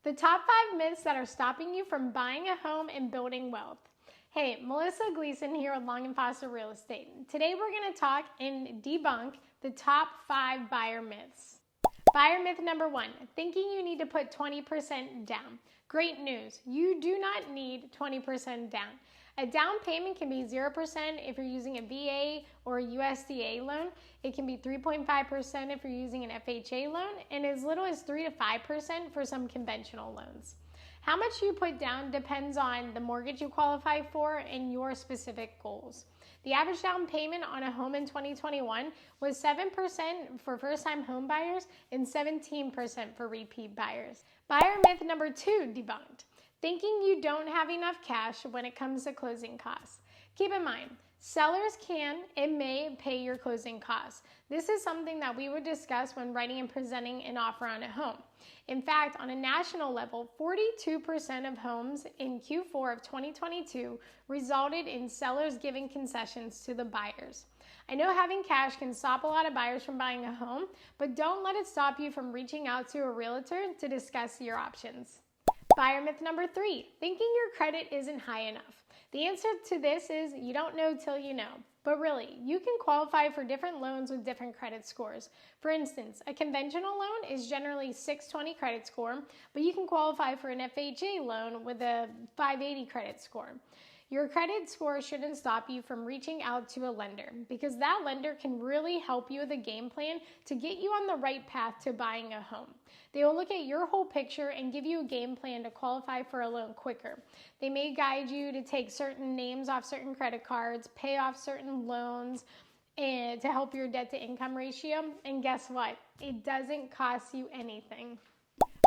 The top 5 myths that are stopping you from buying a home and building wealth. Hey, Melissa Gleason here with Long & Foster Real Estate. Today we're going to talk and debunk the top 5 buyer myths. Buyer myth number 1, thinking you need to put 20% down. Great news, you do not need 20% down. A down payment can be 0% if you're using a VA or a USDA loan. It can be 3.5% if you're using an FHA loan, and as little as 3 to 5% for some conventional loans. How much you put down depends on the mortgage you qualify for and your specific goals. The average down payment on a home in 2021 was 7% for first-time home buyers and 17% for repeat buyers. Buyer myth number 2 debunked. Thinking you don't have enough cash when it comes to closing costs. Keep in mind, sellers can and may pay your closing costs. This is something that we would discuss when writing and presenting an offer on a home. In fact, on a national level, 42% of homes in Q4 of 2022 resulted in sellers giving concessions to the buyers. I know having cash can stop a lot of buyers from buying a home, but don't let it stop you from reaching out to a realtor to discuss your options. Buyer myth number 3, thinking your credit isn't high enough. The answer to this is you don't know till you know. But really, you can qualify for different loans with different credit scores. For instance, a conventional loan is generally 620 credit score, but you can qualify for an FHA loan with a 580 credit score. Your credit score shouldn't stop you from reaching out to a lender because that lender can really help you with a game plan to get you on the right path to buying a home. They will look at your whole picture and give you a game plan to qualify for a loan quicker. They may guide you to take certain names off certain credit cards, pay off certain loans, and to help your debt to income ratio. And guess what? It doesn't cost you anything.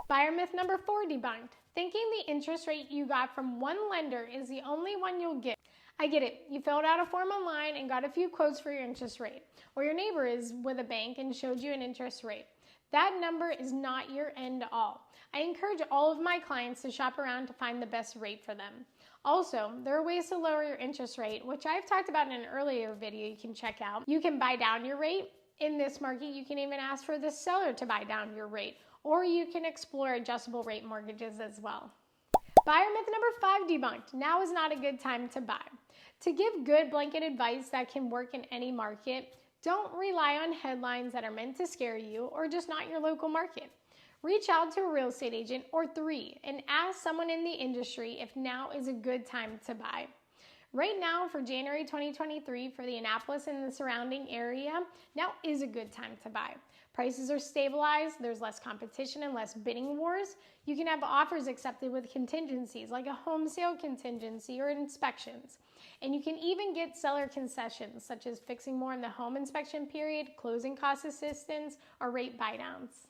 Buyer myth number 4 debunked. Thinking the interest rate you got from one lender is the only one you'll get. I get it. You filled out a form online and got a few quotes for your interest rate. Or your neighbor is with a bank and showed you an interest rate. That number is not your end all. I encourage all of my clients to shop around to find the best rate for them. Also, there are ways to lower your interest rate, which I've talked about in an earlier video you can check out. You can buy down your rate. In this market, you can even ask for the seller to buy down your rate. Or you can explore adjustable rate mortgages as well. Buyer myth number 5 debunked. Now is not a good time to buy. To give good blanket advice that can work in any market, don't rely on headlines that are meant to scare you or just not your local market. Reach out to a real estate agent or 3 and ask someone in the industry if now is a good time to buy. Right now, for January 2023, for the Annapolis and the surrounding area, now is a good time to buy. Prices are stabilized, there's less competition and less bidding wars. You can have offers accepted with contingencies like a home sale contingency or inspections. And you can even get seller concessions such as fixing more in the home inspection period, closing cost assistance, or rate buydowns.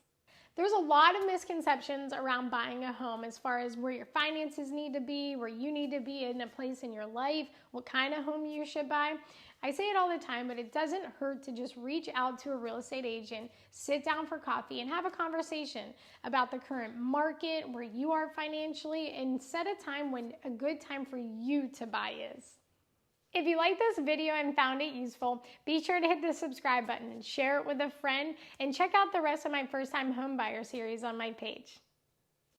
There's a lot of misconceptions around buying a home as far as where your finances need to be, where you need to be in a place in your life, what kind of home you should buy. I say it all the time, but it doesn't hurt to just reach out to a real estate agent, sit down for coffee, and have a conversation about the current market, where you are financially, and set a time when a good time for you to buy is. If you like this video and found it useful, be sure to hit the subscribe button and share it with a friend, and check out the rest of my first-time home buyer series on my page.